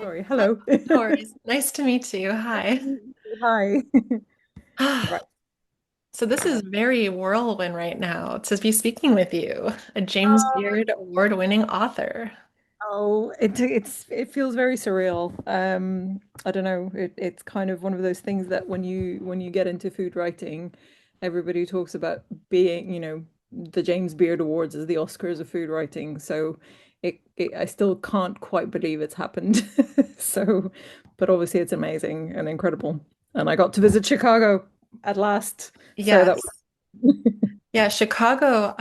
Sorry. Hello. No worries. Nice to meet you. Hi. Hi. Right. So this is very whirlwind right now to be speaking with you, a James Beard award-winning author. Oh, it feels very surreal. I don't know. It's kind of one of those things that when you get into food writing, everybody talks about being, the James Beard Awards as the Oscars of food writing. So I still can't quite believe it's happened. So, but obviously it's amazing and incredible. And I got to visit Chicago at last. So that Yes. Yeah, Chicago,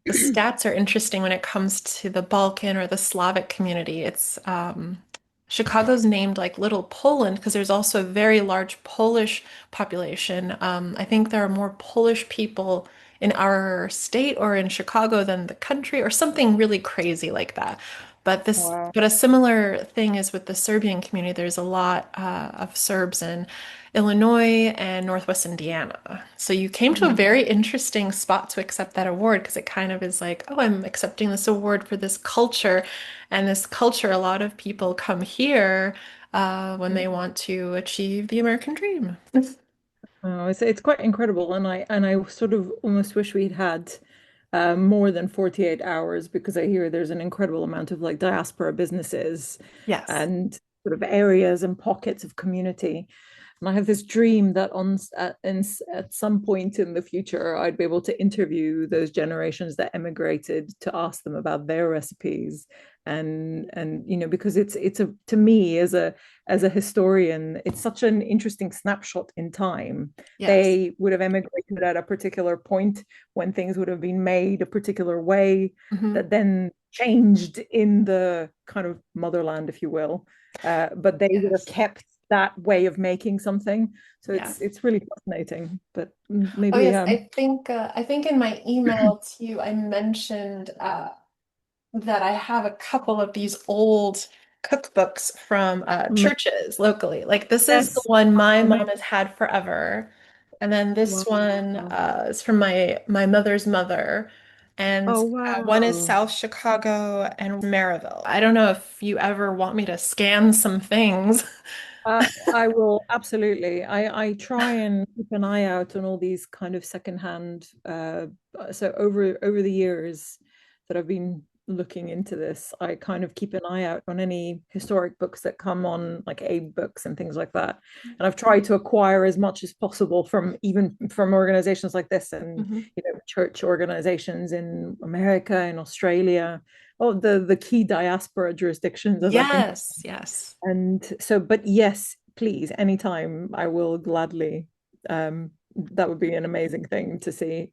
the stats are interesting when it comes to the Balkan or the Slavic community. Chicago's named like Little Poland because there's also a very large Polish population. I think there are more Polish people in our state or in Chicago than the country or something really crazy like that. Wow. But a similar thing is with the Serbian community. There's a lot of Serbs in Illinois and Northwest Indiana. So you came to a very interesting spot to accept that award because it kind of is like, oh, I'm accepting this award for this culture. And this culture, a lot of people come here when they want to achieve the American dream. Oh, it's quite incredible, and I sort of almost wish we'd had more than 48 hours because I hear there's an incredible amount of like diaspora businesses Yes. and sort of areas and pockets of community. And I have this dream that at some point in the future, I'd be able to interview those generations that emigrated to ask them about their recipes. And because it's a to me as a historian, it's such an interesting snapshot in time. Yes. They would have emigrated at a particular point when things would have been made a particular way Hmm. that then changed in the kind of motherland, if you will. But they would have Yes. kept that way of making something. So Yeah. it's really fascinating. But Oh maybe yes, I think in my email to you I mentioned that I have a couple of these old cookbooks from churches locally. Like this is the yes. one my Amazing. mom has had forever, and then this Wow. one is from my mother's mother, and Oh one is wow. South Chicago and Maryville. I don't know if you ever want me to scan some things. I will absolutely. I try and keep an eye out on all these kind of secondhand. So over the years that I've been looking into this, I kind of keep an eye out on any historic books that come on, like Abe books and things like that. And I've tried to acquire as much as possible from even from organizations like this, and Mhm. church organizations in America and Australia. Oh, the key diaspora jurisdictions, as I think. Yes, yes, And so, but yes, please, anytime I will gladly. That would be an amazing thing to see.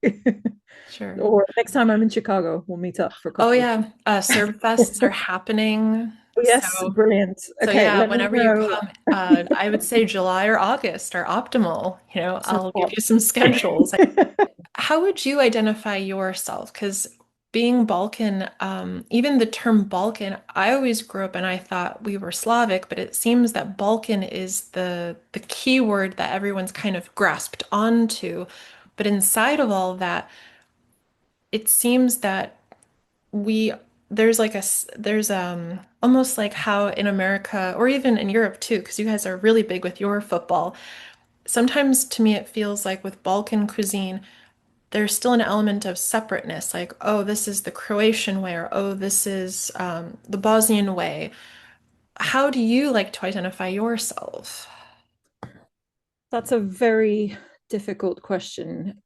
sure. Or next time I'm in Chicago, we'll meet up for Oh coffee. yeah, Serb fests are happening. Yes, So brilliant. So Okay, yeah, let me whenever you know. come, I would say July or August are optimal. You know, So I'll give hot. you some schedules. How would you identify yourself? Because being Balkan, even the term Balkan, I always grew up and I thought we were Slavic, but it seems that Balkan is the key word that everyone's kind of grasped onto. But inside of all that, it seems that we there's like there's almost like how in America or even in Europe too, because you guys are really big with your football. Sometimes to me it feels like with Balkan cuisine, there's still an element of separateness, like, oh, this is the Croatian way, or oh, this is the Bosnian way. How do you like to identify yourself? That's a very difficult question.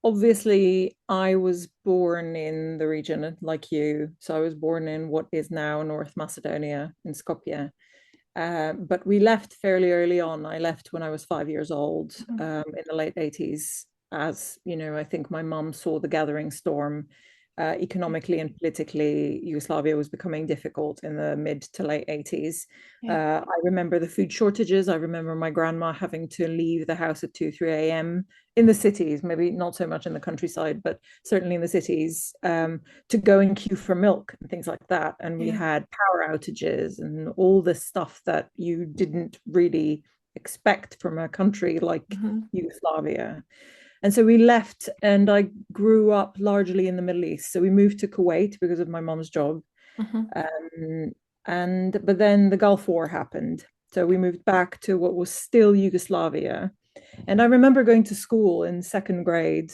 Obviously, I was born in the region like you. So I was born in what is now North Macedonia in Skopje. But we left fairly early on. I left when I was 5 years old, Mhm. in the late 80s. As you know, I think my mum saw the gathering storm. Economically and politically, Yugoslavia was becoming difficult in the mid to late 80s. Yeah. I remember the food shortages. I remember my grandma having to leave the house at 2, 3 a.m. in the cities, maybe not so much in the countryside, but certainly in the cities, to go and queue for milk and things like that. And we Yeah. had power outages and all this stuff that you didn't really expect from a country like Hmm. Yugoslavia. And so we left, and I grew up largely in the Middle East. So we moved to Kuwait because of my mom's job. Hmm. Um, And but then the Gulf War happened. So we moved back to what was still Yugoslavia. And I remember going to school in second grade,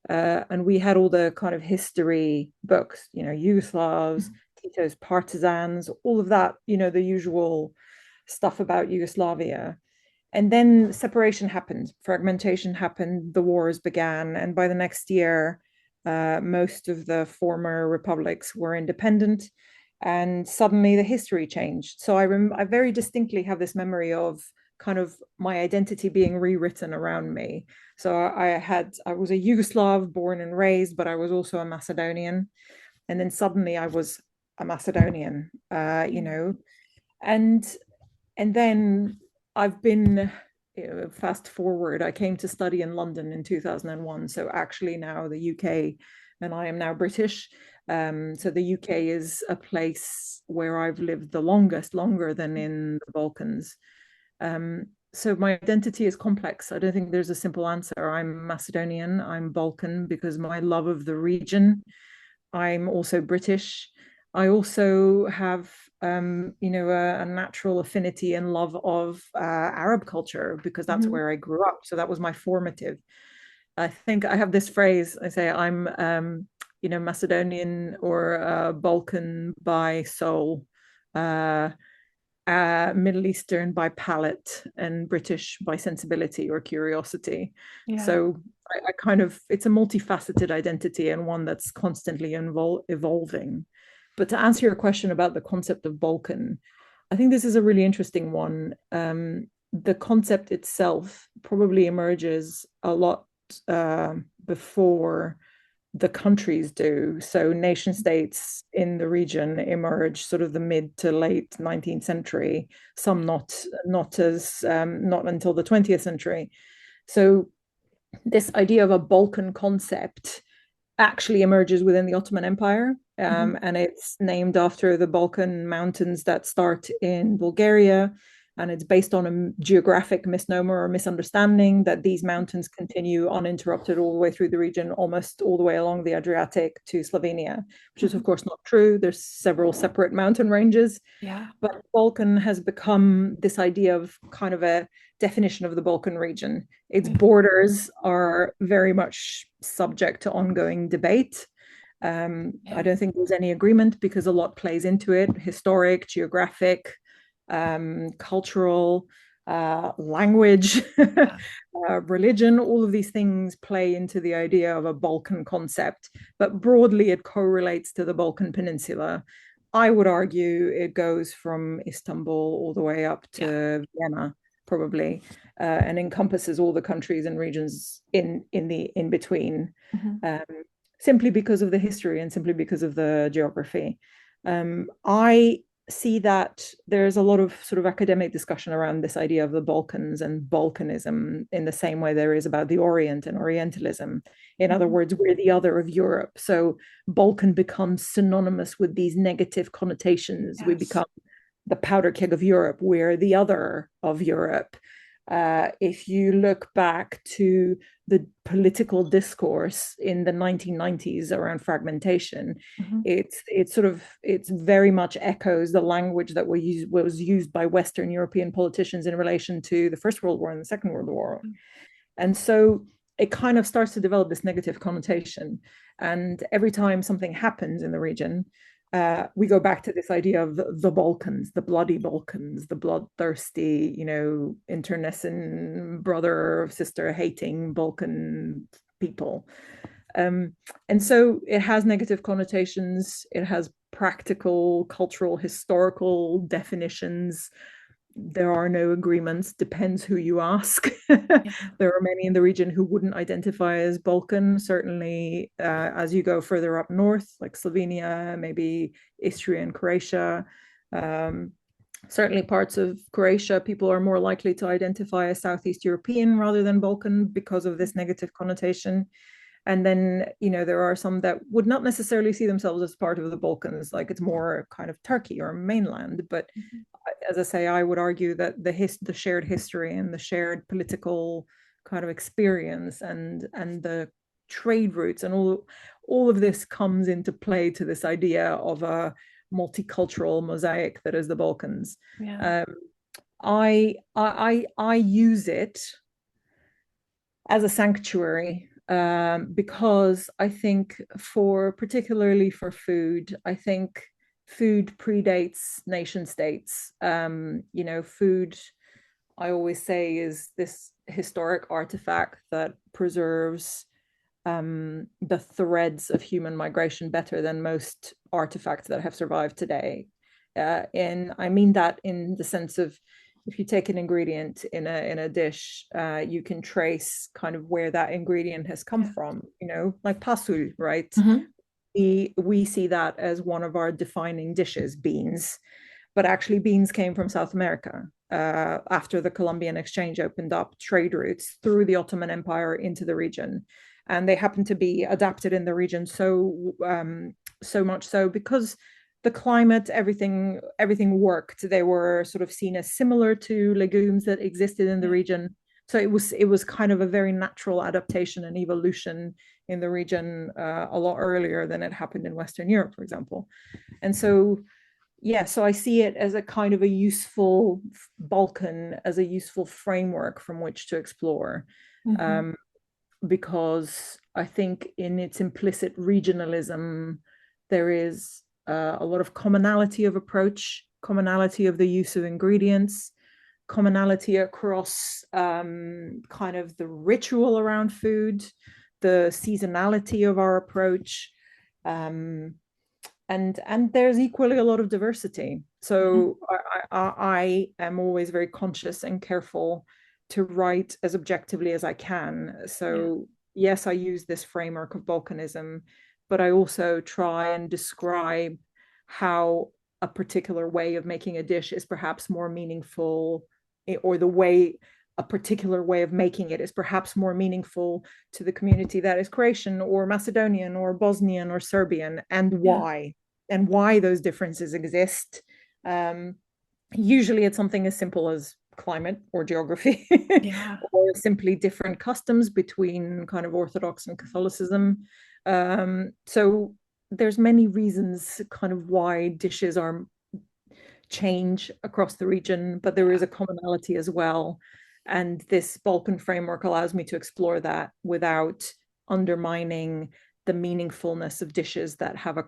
and we had all the kind of history books, Yugoslavs, Tito's partisans, all of that, the usual stuff about Yugoslavia. And then separation happened, fragmentation happened, the wars began, and by the next year, most of the former republics were independent, and suddenly the history changed. So I very distinctly have this memory of kind of my identity being rewritten around me. So I was a Yugoslav born and raised, but I was also a Macedonian, and then suddenly I was a Macedonian, and and then I've been fast forward. I came to study in London in 2001. So actually now the UK, and I am now British. So the UK is a place where I've lived the longest, longer than in the Balkans. So my identity is complex. I don't think there's a simple answer. I'm Macedonian, I'm Balkan because my love of the region. I'm also British. I also have, a natural affinity and love of Arab culture because that's Mhm. where I grew up. So that was my formative. I think I have this phrase. I say I'm, Macedonian or Balkan by soul. Uh, Middle Eastern by palate, and British by sensibility or curiosity. Yeah. So I kind of, it's a multifaceted identity and one that's constantly evolving. But to answer your question about the concept of Balkan, I think this is a really interesting one. The concept itself probably emerges a lot uh, before the countries do. So nation states in the region emerge sort of the mid to late 19th century, some not until the 20th century. So this idea of a Balkan concept actually emerges within the Ottoman Empire. Mhm. And it's named after the Balkan mountains that start in Bulgaria. And it's based on a geographic misnomer or misunderstanding that these mountains continue uninterrupted all the way through the region, almost all the way along the Adriatic to Slovenia, which is, of Mhm. course, not true. There's several separate mountain ranges. Yeah. But Balkan has become this idea of kind of a definition of the Balkan region. Its Yeah. borders are very much subject to ongoing debate. I Yeah. don't think there's any agreement because a lot plays into it: historic, geographic, cultural, language, Yeah. religion. All of these things play into the idea of a Balkan concept, but broadly it correlates to the Balkan Peninsula. I would argue it goes from Istanbul all the way up Yeah. to Vienna, probably, and encompasses all the countries and regions in the in between, Mhm. um, simply because of the history and simply because of the geography. I see that there's a lot of sort of academic discussion around this idea of the Balkans and Balkanism in the same way there is about the Orient and Orientalism. In other Mhm. words, we're the other of Europe. So Balkan becomes synonymous with these negative connotations. We Yes. become the powder keg of Europe. We're the other of Europe. If you look back to the political discourse in the 1990s around fragmentation, Mhm. it's very much echoes the language that was used by Western European politicians in relation to the First World War and the Second World War. And so it kind of starts to develop this negative connotation. And every time something happens in the region, we go back to this idea of the Balkans, the bloody Balkans, the bloodthirsty, internecine brother, sister hating Balkan people. Um, and so it has negative connotations, it has practical, cultural, historical definitions. There are no agreements, depends who you ask. Yeah. There are many in the region who wouldn't identify as Balkan. Certainly, as you go further up north, like Slovenia, maybe Istria and Croatia. Um, Certainly, parts of Croatia, people are more likely to identify as Southeast European rather than Balkan because of this negative connotation. And then, there are some that would not necessarily see themselves as part of the Balkans, like it's more kind of Turkey or mainland. But Mhm. as I say, I would argue that the shared history and the shared political kind of experience and the trade routes and all of this comes into play to this idea of multicultural mosaic that is the Balkans. Yeah. Um, I use it as a sanctuary, because I think for particularly for food, I think food predates nation states. Food, I always say, is this historic artifact that preserves the threads of human migration better than most artifacts that have survived today. And I mean that in the sense of, if you take an ingredient in a dish, you can trace kind of where that ingredient has come Yeah. from. Like pasul, right? Hmm. We see that as one of our defining dishes, beans, but actually beans came from South America. After the Columbian exchange opened up trade routes through the Ottoman Empire into the region, and they happened to be adapted in the region so much so because the climate, everything worked. They were sort of seen as similar to legumes that existed in the Yeah. region. So it was kind of a very natural adaptation and evolution in the region, a lot earlier than it happened in Western Europe, for example. And so yeah, so I see it as a kind of a useful Balkan, as a useful framework from which to explore, Hmm. um, because I think in its implicit regionalism, there is a lot of commonality of approach, commonality of the use of ingredients, commonality across kind of the ritual around food, the seasonality of our approach. Um, and there's equally a lot of diversity. Hmm. So I am always very conscious and careful to write as objectively as I can. Yeah. So yes, I use this framework of Balkanism, but I also try and describe how a particular way of making a dish is perhaps more meaningful, or the way a particular way of making it is perhaps more meaningful to the community that is Croatian or Macedonian or Bosnian or Serbian, Yeah. and why those differences exist. Um, Usually it's something as simple as climate or geography, Yeah. or simply different customs between kind of Orthodox and Catholicism. So there's many reasons kind of why dishes are change across the region, but there is a commonality as well. And this Balkan framework allows me to explore that without undermining the meaningfulness of dishes that have a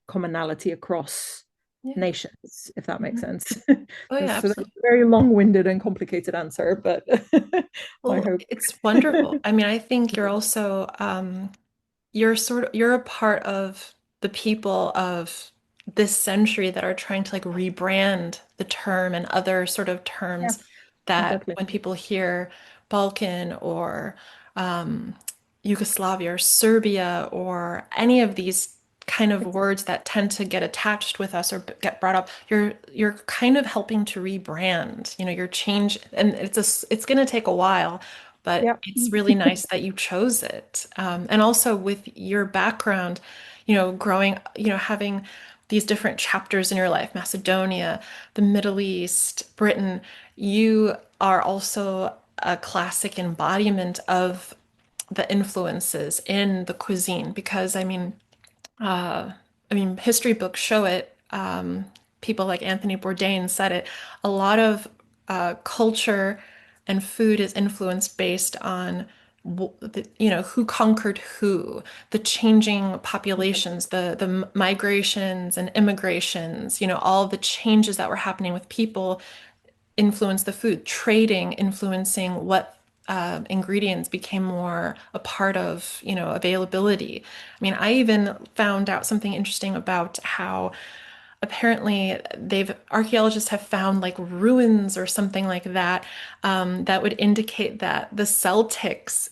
commonality across Yeah. nations, if that makes Mhm. sense. Oh, yeah, So that's a absolutely. very long-winded and complicated answer, but I Well, hope. it's wonderful. I mean, I think you're also you're a part of the people of this century that are trying to like rebrand the term and other sort of terms Yes, that exactly. when people hear Balkan or um, Yugoslavia or Serbia or any of these kind of It's, words that tend to get attached with us or get brought up, you're kind of helping to rebrand. You're change, and it's going to take a while, but yeah. it's really nice that you chose it. And also with your background, growing, having these different chapters in your life, Macedonia, the Middle East, Britain, you are also a classic embodiment of the influences in the cuisine because uh, history books show it. People like Anthony Bourdain said it. A lot of culture and food is influenced based on who conquered who, the changing populations, the migrations and immigrations, all the changes that were happening with people influence the food, trading influencing what ingredients became more a part of, availability. I mean, I even found out something interesting about how apparently archaeologists have found like ruins or something like that that would indicate that the Celtics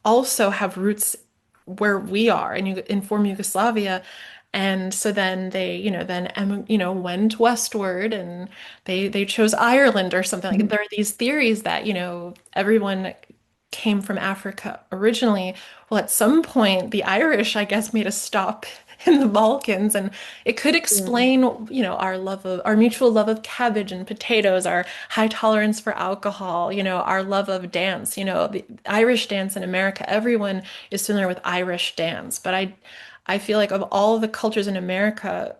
also have roots where we are in former Yugoslavia. And so then they, went westward and they chose Ireland or something. Like there are these theories that, everyone came from Africa originally. Well, at some point, the Irish, I guess, made a stop in the Balkans, and it could Yeah. explain, our mutual love of cabbage and potatoes, our high tolerance for alcohol, our love of dance, the Irish dance in America. Everyone is familiar with Irish dance, but I feel like of all the cultures in America,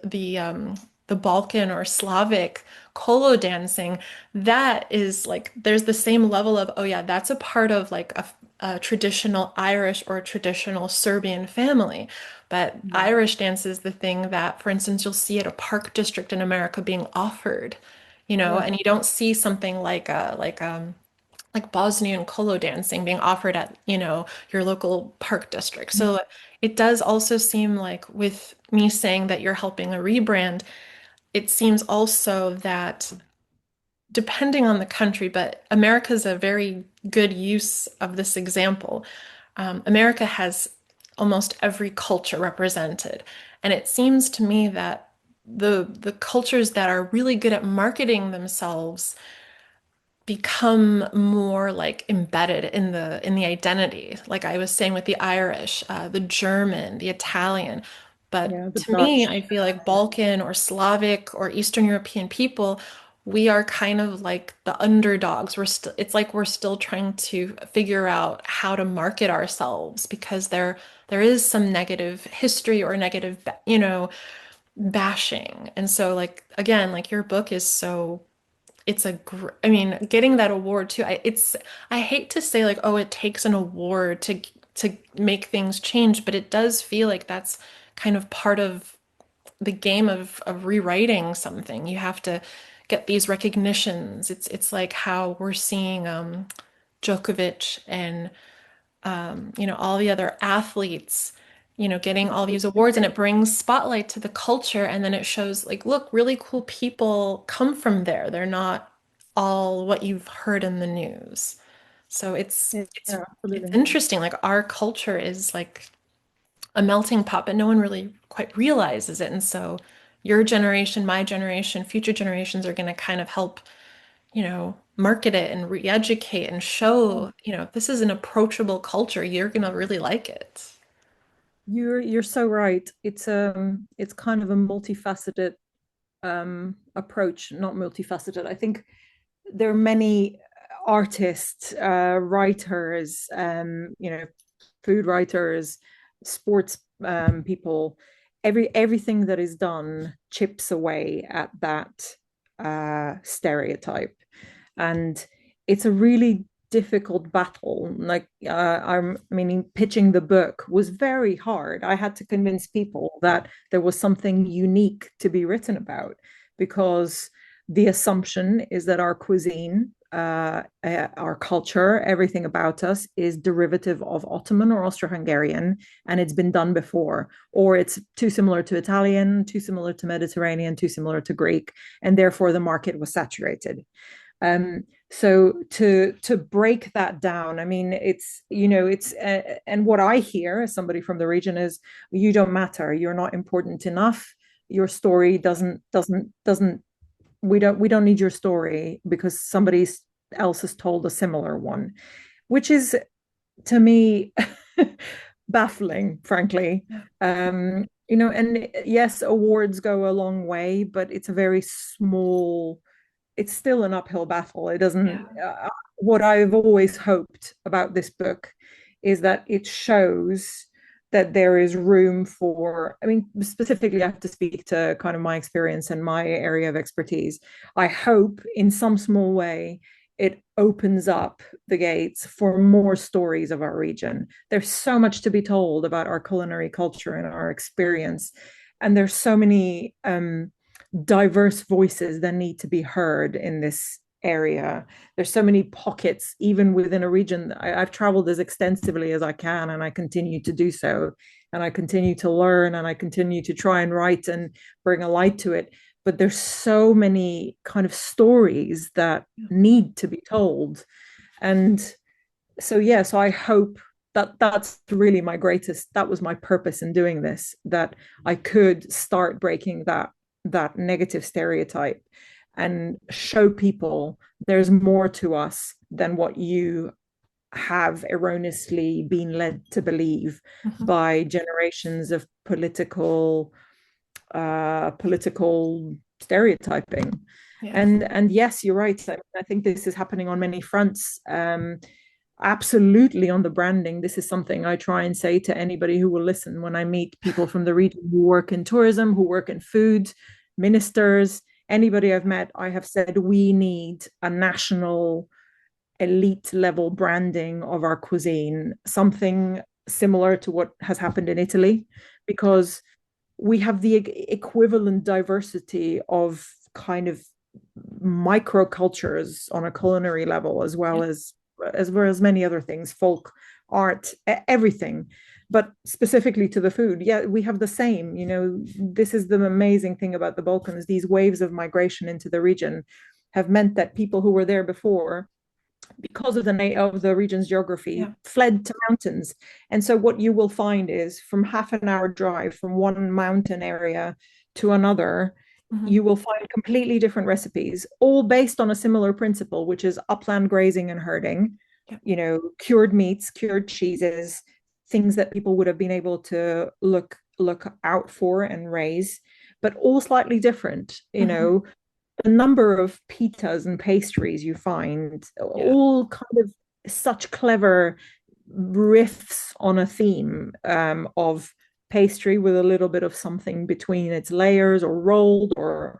the Balkan or Slavic kolo dancing, that is like there's the same level of, oh yeah, that's a part of like a traditional Irish or a traditional Serbian family. But Yeah. Irish dance is the thing that, for instance, you'll see at a park district in America being offered, Yeah. and you don't see something like Bosnian kolo dancing being offered at, your local park district. Mm. So it does also seem like with me saying that you're helping a rebrand, it seems also that depending on the country, but America's a very good use of this example. America has almost every culture represented. And it seems to me that the cultures that are really good at marketing themselves become more like embedded in the identity. Like I was saying with the Irish, the German, the Italian. But Yeah, the to me, Dutch. I feel like Balkan or Slavic or Eastern European people, we are kind of like the underdogs. It's like we're still trying to figure out how to market ourselves because there is some negative history or negative, bashing. And so like again, like your book is so it's I mean, getting that award too. I hate to say like, oh, it takes an award to make things change, but it does feel like that's kind of part of the game of rewriting something. You have to get these recognitions. It's like how we're seeing Djokovic and all the other athletes, getting all these awards, and it brings spotlight to the culture, and then it shows like, look, really cool people come from there. They're not all what you've heard in the news. So Yeah, it's yeah, it's absolutely. interesting. Like our culture is like a melting pot, but no one really quite realizes it. And so your generation, my generation, future generations are going to kind of help market it and re-educate and show, this is an approachable culture. You're gonna really like it. You're so right. It's kind of a multifaceted approach, not multifaceted. I think there are many artists, writers, food writers, sports people. Everything that is done chips away at that stereotype, and it's a really difficult battle. Like I'm meaning, pitching the book was very hard. I had to convince people that there was something unique to be written about because the assumption is that our cuisine, our culture, everything about us is derivative of Ottoman or Austro-Hungarian, and it's been done before, or it's too similar to Italian, too similar to Mediterranean, too similar to Greek, and therefore the market was saturated. So to break that down, I mean, it's and what I hear as somebody from the region is, you don't matter, you're not important enough, your story doesn't we don't need your story because somebody else has told a similar one, which is to me baffling, frankly. Yeah. And yes, awards go a long way, but it's a very small, it's still an uphill battle. It doesn't, Yeah. what I've always hoped about this book is that it shows that there is room for, I mean, specifically, I have to speak to kind of my experience and my area of expertise. I hope in some small way it opens up the gates for more stories of our region. There's so much to be told about our culinary culture and our experience. And there's so many diverse voices that need to be heard in this area. There's so many pockets, even within a region. I've traveled as extensively as I can, and I continue to do so. And I continue to learn, and I continue to try and write and bring a light to it. But there's so many kind of stories that need to be told. And so, yeah, so I hope that that's really my greatest, that was my purpose in doing this, that I could start breaking that negative stereotype and show people there's more to us than what you have erroneously been led to believe Mhm. by generations of political stereotyping. Yeah. And yes, you're right. I think this is happening on many fronts. absolutely on the branding. This is something I try and say to anybody who will listen when I meet people from the region who work in tourism, who work in food, ministers, anybody I've met. I have said we need a national elite level branding of our cuisine, something similar to what has happened in Italy, because we have the equivalent diversity of kind of microcultures on a culinary level, Yeah. as well as many other things, folk, art, everything. But specifically to the food, yeah, we have the same. This is the amazing thing about the Balkans. These waves of migration into the region have meant that people who were there before, because of the region's geography, Yeah. fled to mountains. And so what you will find is from half an hour drive from one mountain area to another, Hmm. you will find completely different recipes, all based on a similar principle, which is upland grazing and herding, Yeah. cured meats, cured cheeses, things that people would have been able to look out for and raise, but all slightly different. Hmm. The number of pitas and pastries you find, Yeah. all kind of such clever riffs on a theme, of pastry with a little bit of something between its layers, or rolled, or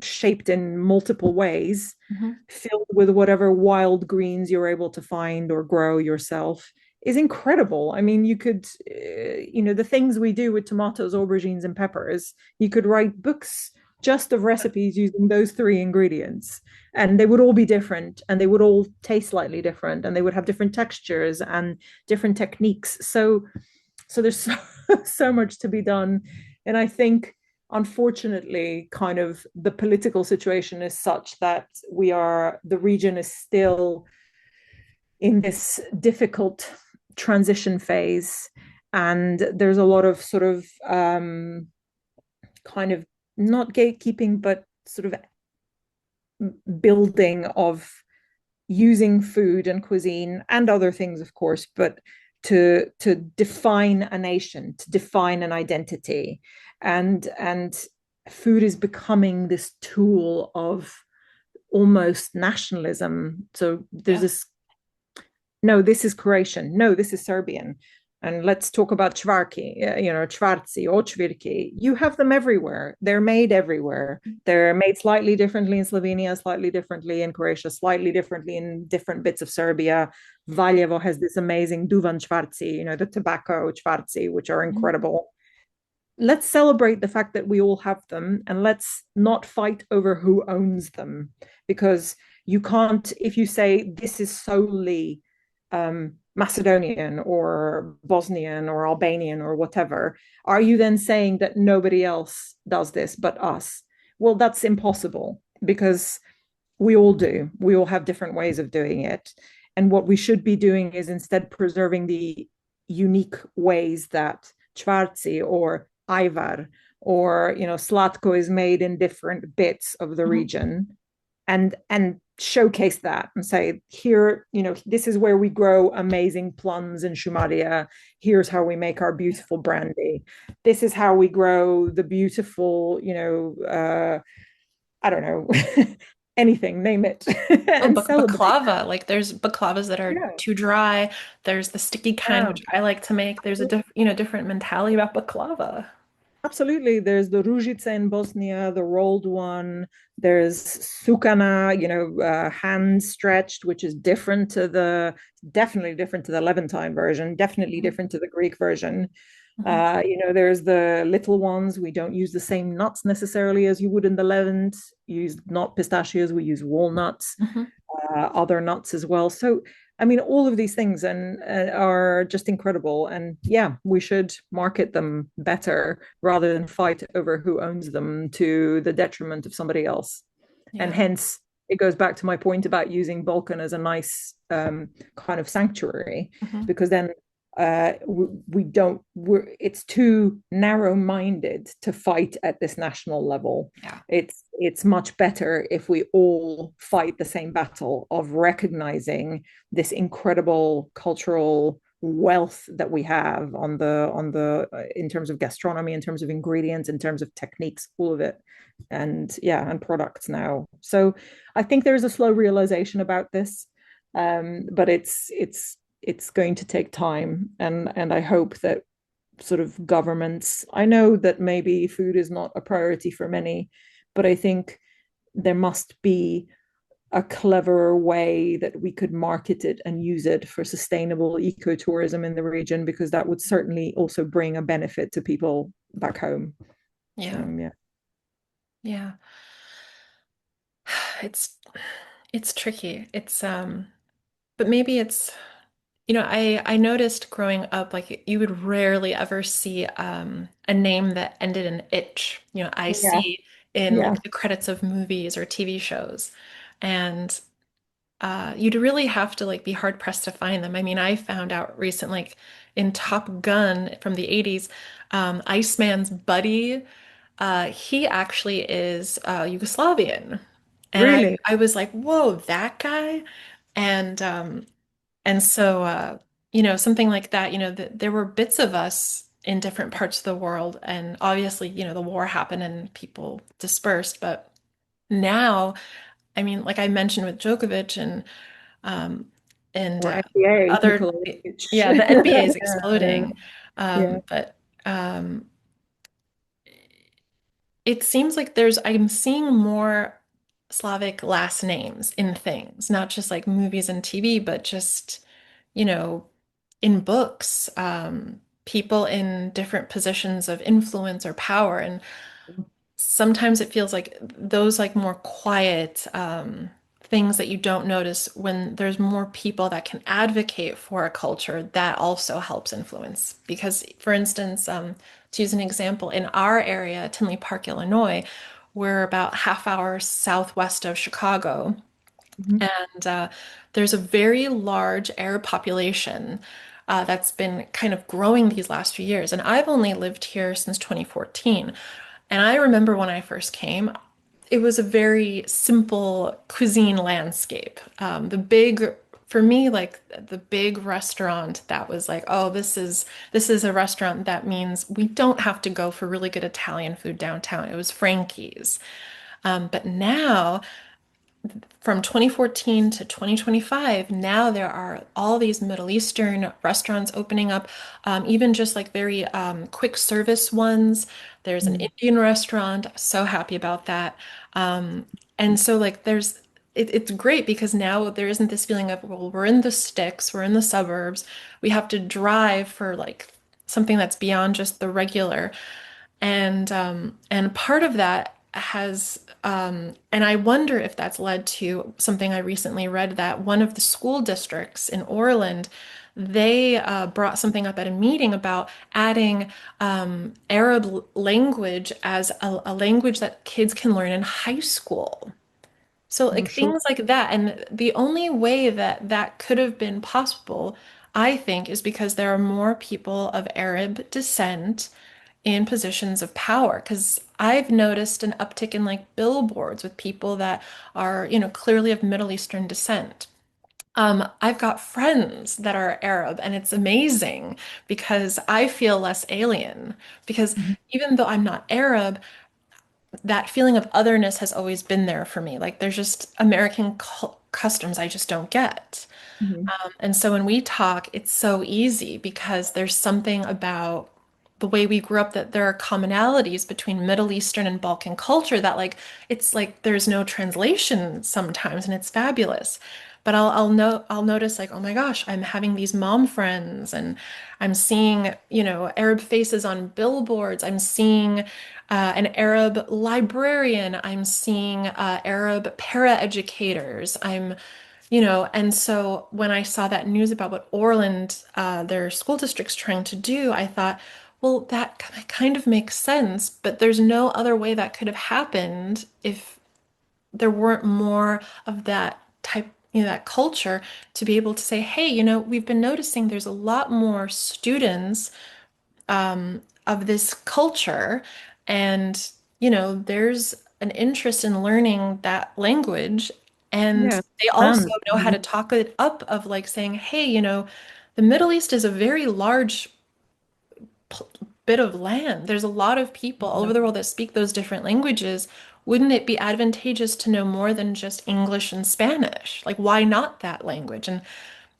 shaped in multiple ways, Hmm. filled with whatever wild greens you're able to find or grow yourself, is incredible. I mean, you could, the things we do with tomatoes, aubergines, and peppers, you could write books just of recipes using those three ingredients, and they would all be different, and they would all taste slightly different, and they would have different textures and different techniques. So there's so much to be done. And I think, unfortunately, kind of the political situation is such that the region is still in this difficult transition phase. And there's a lot of sort of kind of not gatekeeping, but sort of building of using food and cuisine and other things, of course, but to define a nation, to define an identity, and food is becoming this tool of almost nationalism. So there's Yeah. this, no, this is Croatian, no, this is Serbian. And let's talk about čvarki, čvarci, očvirki. You have them everywhere. They're made everywhere. They're made slightly differently in Slovenia, slightly differently in Croatia, slightly differently in different bits of Serbia. Valjevo has this amazing duvan čvarci, the tobacco čvarci, which are Mhm. incredible. Let's celebrate the fact that we all have them, and let's not fight over who owns them, because you can't, if you say this is solely Macedonian or Bosnian or Albanian or whatever, are you then saying that nobody else does this but us? Well, that's impossible, because we all do. We all have different ways of doing it. And what we should be doing is instead preserving the unique ways that Čvarci or Ivar or Slatko is made in different bits of the Mhm. region, and showcase that and say, here, this is where we grow amazing plums in Shumaria. Here's how we make our Yeah. beautiful brandy. This is how we grow the beautiful, I don't know, anything, name it, Oh, and celebrate that. baklava. Like there's baklavas that are Yeah, too dry. There's the sticky kind, yeah. which I like to make. There's a different mentality about baklava. Absolutely. There's the ružica in Bosnia, the rolled one. There's sukana, hand stretched, which is definitely different to the Levantine version, definitely Mhm. different to the Greek version. Mhm. There's the little ones. We don't use the same nuts necessarily as you would in the Levant. Use not pistachios, we use walnuts, Mhm. other nuts as well. So, I mean, all of these things are just incredible. And yeah, we should market them better rather than fight over who owns them to the detriment of somebody else. And Yeah. hence, it goes back to my point about using Balkan as a nice kind of sanctuary, Mhm. because then we don't, it's too narrow-minded to fight at this national level. Yeah. It's much better if we all fight the same battle of recognizing this incredible cultural wealth that we have on the in terms of gastronomy, in terms of ingredients, in terms of techniques, all of it, and yeah, and products now. So I think there's a slow realization about this. But it's going to take time, and I hope that sort of governments. I know that maybe food is not a priority for many, but I think there must be a cleverer way that we could market it and use it for sustainable ecotourism in the region, because that would certainly also bring a benefit to people back home. Yeah. Yeah. Yeah. It's it's tricky. But maybe it's, I noticed growing up, like you would rarely ever see a name that ended in itch. I Yeah. see in Yeah. like the credits of movies or TV shows. And you'd really have to like be hard pressed to find them. I mean, I found out recently, like in Top Gun from the 80s, Iceman's buddy, he actually is Yugoslavian. And Really? I was like, whoa, that guy? And so something like that, th there were bits of us in different parts of the world, and obviously, the war happened and people dispersed, but now, I mean, like I mentioned with Djokovic um, and Or NBA, other, Nikola Jokic. yeah, the NBA is Yeah. exploding. Yeah. But it seems like I'm seeing more Slavic last names in things, not just like movies and TV, but just, you know, in books, people in different positions of influence or power. And sometimes it feels like those like more quiet things that you don't notice when there's more people that can advocate for a culture that also helps influence. Because, for instance, to use an example, in our area, Tinley Park, Illinois, we're about half hour southwest of Chicago. Mhm. And there's a very large Arab population that's been kind of growing these last few years. And I've only lived here since 2014. And I remember when I first came, it was a very simple cuisine landscape. For me, like the big restaurant that was like, oh, this is a restaurant that means we don't have to go for really good Italian food downtown. It was Frankie's. But now from 2014 to 2025, now there are all these Middle Eastern restaurants opening up, even just like very quick service ones. There's an Mm. Indian restaurant, so happy about that. Um, and so, like, it's great because now there isn't this feeling of, well, we're in the sticks, we're in the suburbs, we have to drive for like something that's beyond just the regular. And part of that and I wonder if that's led to something I recently read that one of the school districts in Orland, they brought something up at a meeting about adding Arab language as a language that kids can learn in high school. So Oh, like sure. things like that. And the only way that that could have been possible, I think, is because there are more people of Arab descent in positions of power. Because I've noticed an uptick in like billboards with people that are, clearly of Middle Eastern descent. I've got friends that are Arab, and it's amazing because I feel less alien. Because Mhm. even though I'm not Arab, that feeling of otherness has always been there for me. Like there's just American customs I just don't get. Mhm. And so when we talk, it's so easy because there's something about the way we grew up that there are commonalities between Middle Eastern and Balkan culture that like it's like there's no translation sometimes and it's fabulous. But I'll notice like, oh my gosh, I'm having these mom friends and I'm seeing, Arab faces on billboards. I'm seeing an Arab librarian. I'm seeing Arab para-educators. And so when I saw that news about what Orland, their school district's trying to do, I thought, well, that kind of makes sense, but there's no other way that could have happened if there weren't more of that type, that culture to be able to say, hey, we've been noticing there's a lot more students of this culture. And, there's an interest in learning that language. And Yeah. they also And know how to talk it up of like saying, hey, the Middle East is a very large bit of land. There's a lot of people all over the world that speak those different languages. Wouldn't it be advantageous to know more than just English and Spanish? Like, why not that language? And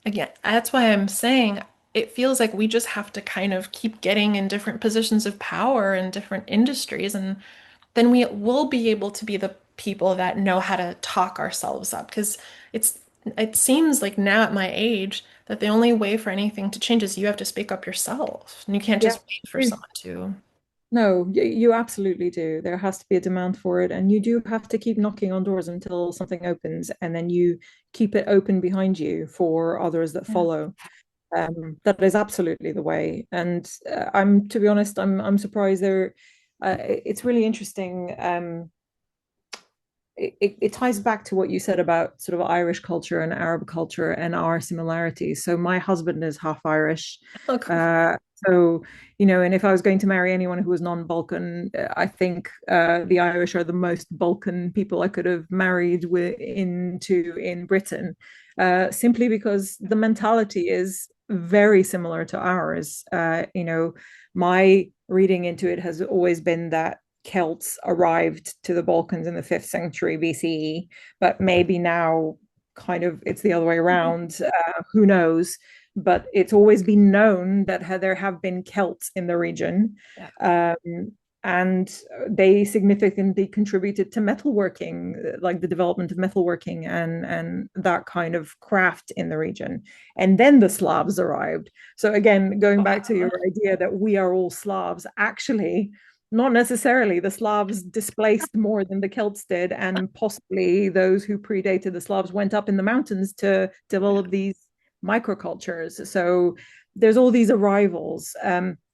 again, that's why I'm saying it feels like we just have to kind of keep getting in different positions of power in different industries, and then we will be able to be the people that know how to talk ourselves up. Because it's it seems like now at my age that the only way for anything to change is you have to speak up yourself. And you can't Yeah. just wait for someone to. No, you absolutely do. There has to be a demand for it, and you do have to keep knocking on doors until something opens, and then you keep it open behind you for others that Yeah. follow. That is absolutely the way. And I'm, to be honest, I'm surprised there. It's really interesting. It ties back to what you said about sort of Irish culture and Arab culture and our similarities. So my husband is half Irish. Oh, cool. Uh, so, and if I was going to marry anyone who was non-Balkan, I think the Irish are the most Balkan people I could have married in Britain, simply because the mentality is very similar to ours. My reading into it has always been that Celts arrived to the Balkans in the 5th century BCE, but maybe now kind of it's the other way Mhm. around. Who knows? But it's always been known that there have been Celts in the region. Yeah. Um, and they significantly contributed to metalworking, like the development of metalworking and that kind of craft in the region. And then the Slavs arrived. So again, going back to your Wow. idea that we are all Slavs, actually, not necessarily. The Slavs displaced more than the Celts did, and possibly those who predated the Slavs went up in the mountains to Yeah. develop these microcultures. So there's all these arrivals.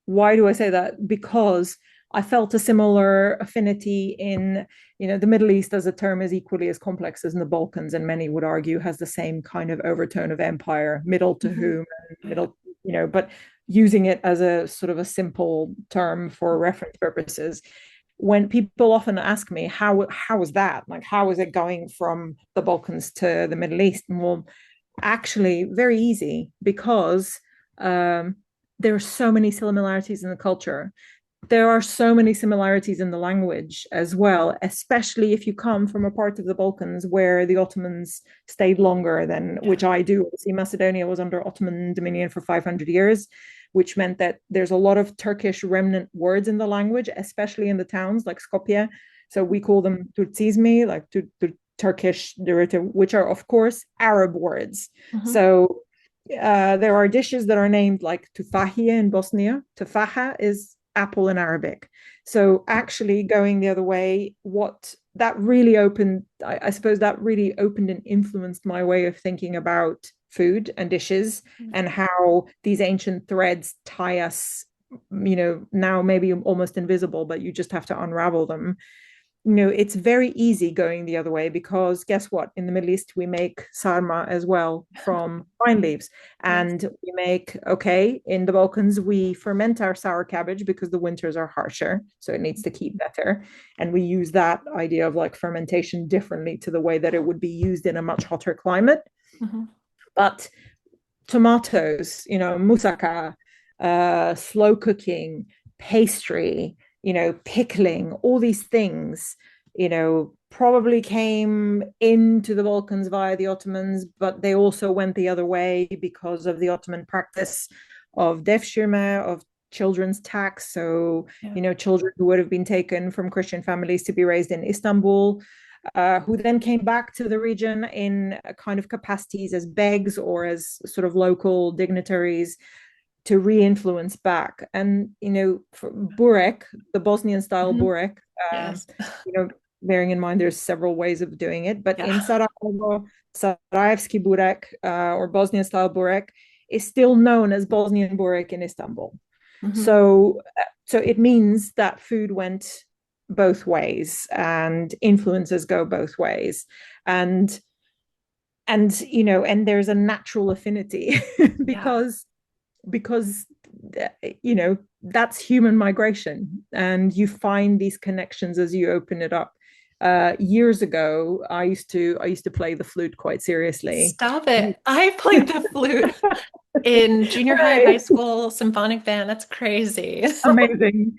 Why do I say that? Because I felt a similar affinity in, the Middle East as a term is equally as complex as in the Balkans, and many would argue has the same kind of overtone of empire, middle to Mhm. whom, middle, but using it as a sort of a simple term for reference purposes. When people often ask me how is that, like how is it going from the Balkans to the Middle East? And well, actually, very easy because um, there are so many similarities in the culture. There are so many similarities in the language as well, especially if you come from a part of the Balkans where the Ottomans stayed longer than, Yeah. which I do. See, Macedonia was under Ottoman dominion for 500 years, which meant that there's a lot of Turkish remnant words in the language, especially in the towns like Skopje. So we call them Turcizmi, like Turkish derivative, which are, of course, Arab words. Mhm. So there are dishes that are named like tufahiya in Bosnia. Tufaha is apple in Arabic. So actually going the other way, what that really opened, I suppose that really opened and influenced my way of thinking about food and dishes and how these ancient threads tie us, now maybe almost invisible, but you just have to unravel them. It's very easy going the other way because guess what? In the Middle East, we make sarma as well from pine leaves. Yes. And we make, okay, in the Balkans, we ferment our sour cabbage because the winters are harsher. So it needs to keep better. And we use that idea of like fermentation differently to the way that it would be used in a much hotter climate. Mhm. But tomatoes, moussaka, slow cooking, pastry, pickling, all these things, probably came into the Balkans via the Ottomans, but they also went the other way because of the Ottoman practice of devshirme, of children's tax. So, Yeah. children who would have been taken from Christian families to be raised in Istanbul, who then came back to the region in kind of capacities as begs or as sort of local dignitaries to re-influence back. And for burek, the Bosnian style Mhm. burek, um, Yes. you know, bearing in mind there's several ways of doing it, but Yeah. in Sarajevo, Sarajevski burek or Bosnian style burek is still known as Bosnian burek in Istanbul. Mhm. So it means that food went both ways and influences go both ways. And there's a natural affinity Yeah. because that's human migration, and you find these connections as you open it up. Years ago, I used to play the flute quite seriously. Stop it. I played the flute. in junior high, high Right. school, symphonic band. That's crazy. Amazing.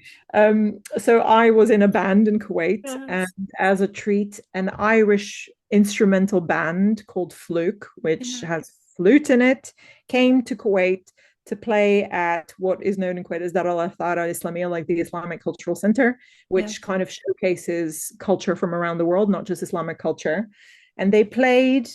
So I was in a band in Kuwait, and Yes. as a treat, an Irish instrumental band called Fluke, which Yeah. has flute in it, came to Kuwait to play at what is known in Kuwait as Dar al Athara Islamia, like the Islamic Cultural Center, Yes. which kind of showcases culture from around the world, not just Islamic culture. And they played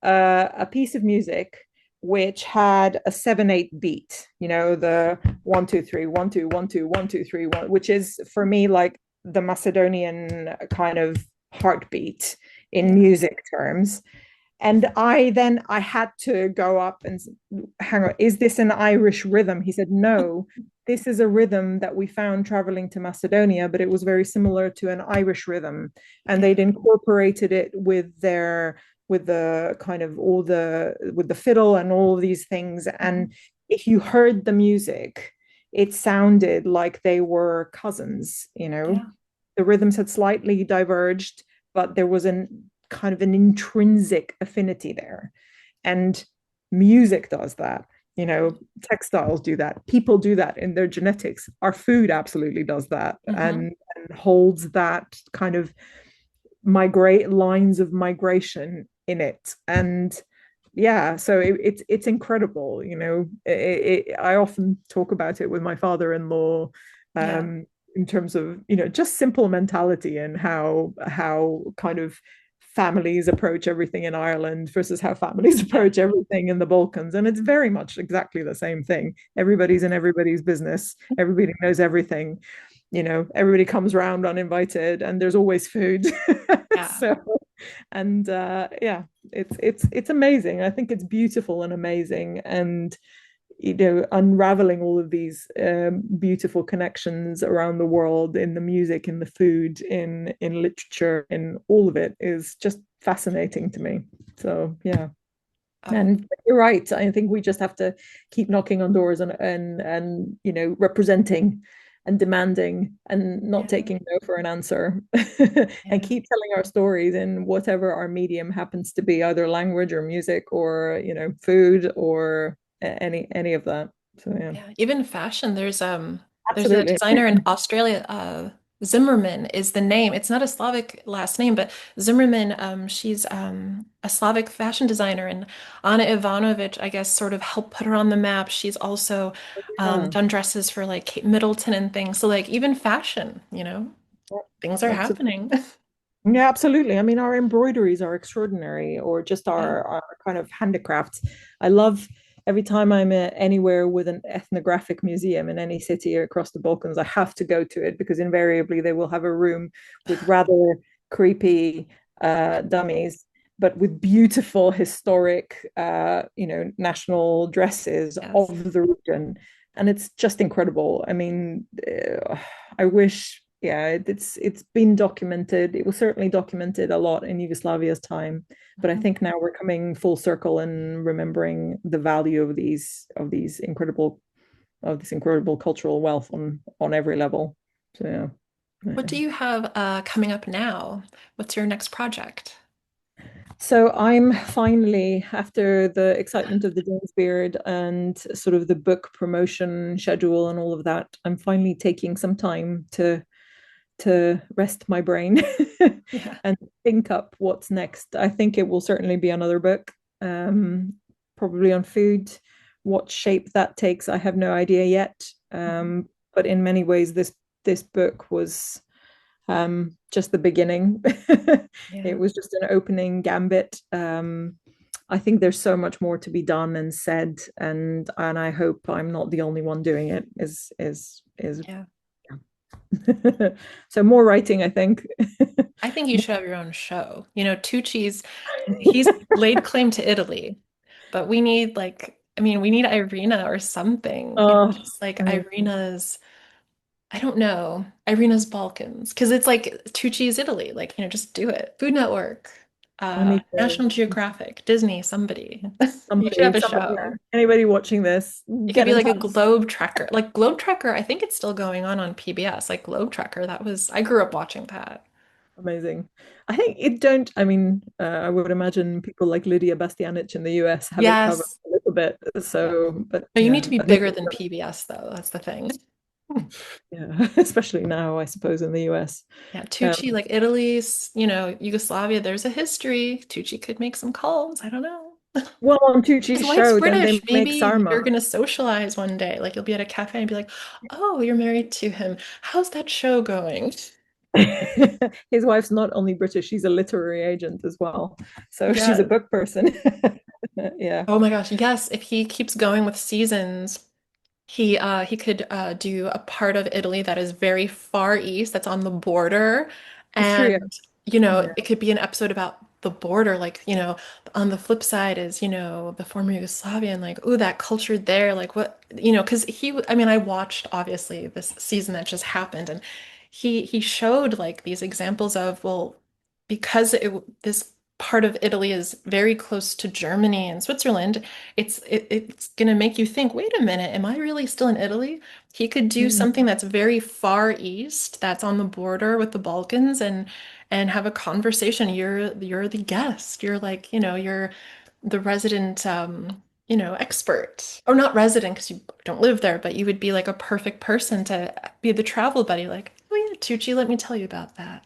a piece of music which had a 7/8 beat, the 1 2 3 1 2 1 2 1 2 3 1, which is for me like the Macedonian kind of heartbeat in Yeah. music terms. And I had to go up and hang on, is this an Irish rhythm? He said, no, this is a rhythm that we found traveling to Macedonia, but it was very similar to an Irish rhythm. And Yeah. they'd incorporated it with the kind of all the with the fiddle and all of these things. Mhm. And if you heard the music, it sounded like they were cousins, Yeah. The rhythms had slightly diverged, but there was an kind of an intrinsic affinity there. And music does that. Textiles do that. People do that in their genetics. Our food absolutely does that, Hmm. and holds that kind of migrate lines of migration in it. And yeah, so it's incredible. I often talk about it with my father-in-law, Yeah. in terms of just simple mentality and how kind of families approach everything in Ireland versus how families Yeah. approach everything in the Balkans. And it's very much exactly the same thing. Everybody's in everybody's business. Everybody knows everything. Everybody comes around uninvited, and there's always food. Yeah. So, and yeah, it's amazing. I think it's beautiful and amazing, and unraveling all of these beautiful connections around the world in the music, in the food, in literature, in all of it is just fascinating to me. So yeah. Oh, And you're right. I think we just have to keep knocking on doors and representing and demanding and not yeah. taking no for an answer and Yeah. keep telling our stories in whatever our medium happens to be, either language or music or food or any of that. So yeah, Yeah, even fashion. There's a absolutely. designer in Australia, Zimmerman is the name. It's not a Slavic last name, but Zimmerman, she's a Slavic fashion designer, and Anna Ivanovic, I guess, sort of helped put her on the map. She's also Yeah, done dresses for like Kate Middleton and things. So like even fashion, things are absolutely. happening. Yeah, absolutely. I mean, our embroideries are extraordinary, or just Yeah. our kind of handicrafts. I love every time I'm anywhere with an ethnographic museum in any city across the Balkans, I have to go to it because invariably they will have a room with rather creepy dummies, but with beautiful historic, national dresses Yes. of the region. And it's just incredible. I mean, I wish, yeah, it's been documented. It was certainly documented a lot in Yugoslavia's time, but I Mhm. think now we're coming full circle and remembering the value of this incredible cultural wealth on every level. So yeah. What Yeah. do you have coming up now? What's your next project? So I'm finally, after the excitement of the James Beard and sort of the book promotion schedule and all of that, I'm finally taking some time to rest my brain Yeah. and think up what's next. I think it will certainly be another book, probably on food. What shape that takes, I have no idea yet. Mhm. But in many ways, this book was just the beginning. It Yeah. was just an opening gambit. I think there's so much more to be done and said, and I hope I'm not the only one doing it. Is Yeah. So more writing, I think. I think you should have your own show. Tucci's, he's laid claim to Italy, but we need I mean, we need Irina or something, Oh, just like I mean, Irina's, I don't know, Irina's Balkans, because it's like Tucci's Italy. Just do it. Food Network, I need to National Geographic, Disney, somebody. You should have a somebody, show. yeah. Anybody watching this, It could get be in like a touch. Globe Trekker. Like Globe Trekker, I think it's still going on PBS. Like Globe Trekker, I grew up watching that. Amazing. I think I mean, I would imagine people like Lydia Bastianich in the US have it covered Yes. a little a bit. Yeah. So, but No, you need yeah, to be I think bigger than PBS though. That's the thing. yeah, especially now, I suppose in the US. Yeah, Um, Tucci, like Italy, Yugoslavia, there's a history. Tucci could make some calls. I don't know. well, on His Tucci's wife's show, then they British. make Maybe you're sarma. gonna socialize one day. Like you'll be at a cafe and be like, "Oh, you're married to him. How's that show going?" His wife's not only British, she's a literary agent as well. So she's a Yeah. book person. Yeah. Oh my gosh, yes. If he keeps going with seasons, he could do a part of Italy that is very far east, that's on the border. It's true. Yeah. And, Yeah. it could be an episode about the border. Like, on the flip side is, the former Yugoslavia and like, oh, that culture there, like what, because I mean, I watched obviously this season that just happened and he showed like these examples of, well, because this part of Italy is very close to Germany and Switzerland, it's gonna make you think, wait a minute, am I really still in Italy? He could do Mm. something that's very far east, that's on the border with the Balkans and have a conversation. You're the guest. You're like, you're the resident expert. Or not resident because you don't live there, but you would be like a perfect person to be the travel buddy, like, oh yeah, Tucci, let me tell you about that.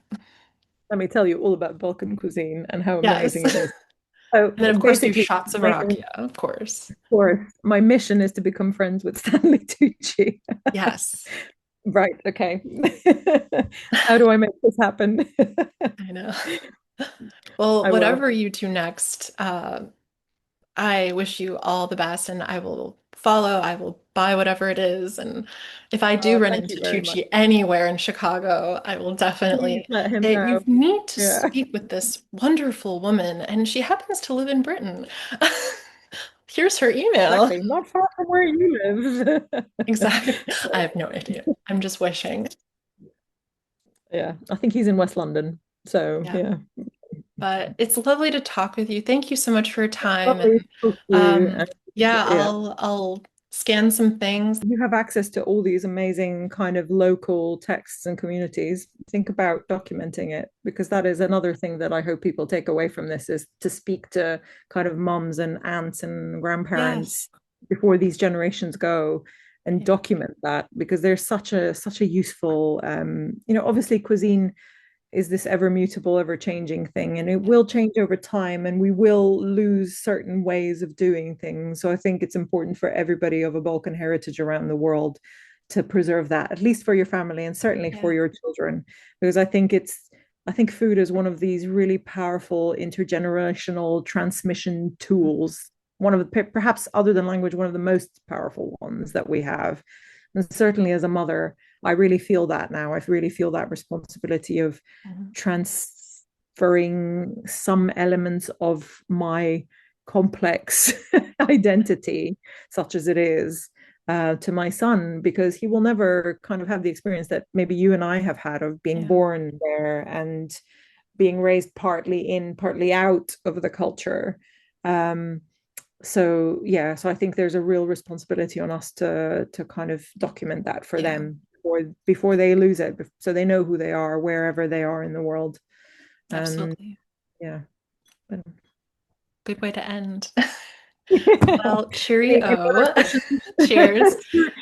Let me tell you all about Balkan cuisine and how Yes. amazing it is. So And then of course do basically, shots of my, rakia, of course. my mission is to become friends with Stanley Tucci. Yes, Right. Okay. How do I make this happen? I know. Well, I will. whatever you do next, I wish you all the best and I will follow, I will buy whatever it is. And if I do Oh, run thank into you very much. Tucci anywhere in Chicago, I will Please definitely let him say, you know. need to Yeah, speak with this wonderful woman, and she happens to live in Britain. Here's her email. exactly. Not far from where you live. Exactly. I have no idea. I'm just wishing. Yeah, I think he's in West London. So Yeah. yeah. But it's lovely to talk with you. Thank you so much for your time. Lovely to And talk to you. um, And yeah, yeah, I'll scan some things. you have access to all these amazing kind of local texts and communities. Think about documenting it because that is another thing that I hope people take away from this is to speak to kind of mums and aunts and grandparents Yes. before these generations go and Yeah. document that because there's such a useful obviously cuisine is this ever mutable, ever changing thing, and it Yeah. will change over time, and we will lose certain ways of doing things. So I think it's important for everybody of a Balkan heritage around the world to preserve that, at least for your family and certainly for Yeah. your children, because I think food is one of these really powerful intergenerational transmission tools. One of the perhaps other than language, one of the most powerful ones that we have. And certainly as a mother, I really feel that now. I really feel that responsibility of Mhm. transferring some elements of my complex identity, such as it is, to my son, because he will never kind of have the experience that maybe you and I have had of being Yeah. born there and being raised partly in, partly out of the culture. Um, so yeah, so I think there's a real responsibility on us to kind of document that for Yeah. them before they lose it, so they know who they are wherever they are in the world. And Absolutely. yeah, but Good way to end. any, Well, any other cheerio. questions? Cheers.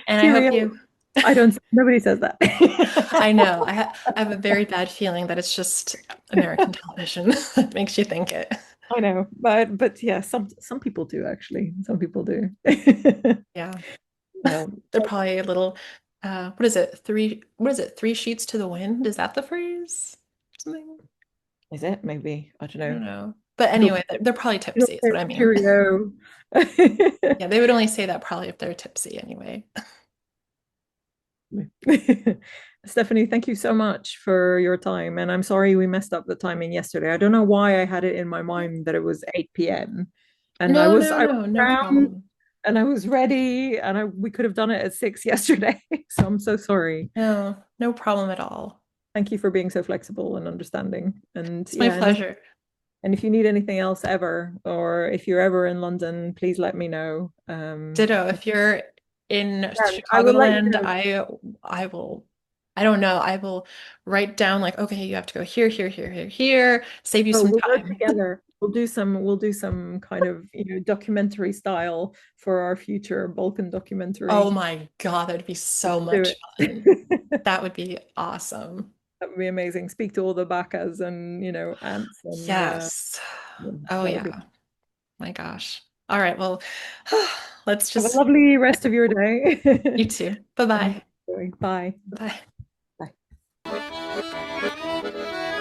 And I hope Cheerio. you. I don't. Nobody says that. I know. I have a very bad feeling that it's just American television that makes you think it. I know, but yeah, some people do actually. Some people do. Yeah. Well, They're probably a little, what is it? What is it? Three sheets to the wind? Is that the phrase? Something? is it maybe? I don't I know. don't know. But It'll, anyway, they're probably it'll tipsy, is say what I mean. cheerio. Yeah, they would only say that probably if they're tipsy anyway. Stephanie, thank you so much for your time. And I'm sorry we messed up the timing yesterday. I don't know why I had it in my mind that it was 8 p.m. And No, I no, was no, no around problem. and I was ready and we could have done it at 6 yesterday. So I'm so sorry. No, no problem at all. Thank you for being so flexible and understanding. And It's my yeah, pleasure. and if you need anything else ever, or if you're ever in London, please let me know. Ditto. If you're in I will let you Chicagoland, know. I will I don't know. I will write down like, okay, you have to go here, here, here, here, here, save you Oh, some we'll go time. together. we'll do some kind of, documentary style for our future Balkan Oh documentary. my God, that'd be so Do much fun. it. That would be awesome. That would be amazing. Speak to all the bakas and, ants and Yes. yeah, Oh that'll be. yeah. My gosh. All right, well, let's Have a just lovely rest of your day. you too. And Bye-bye. bye. Bye.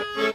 Bye.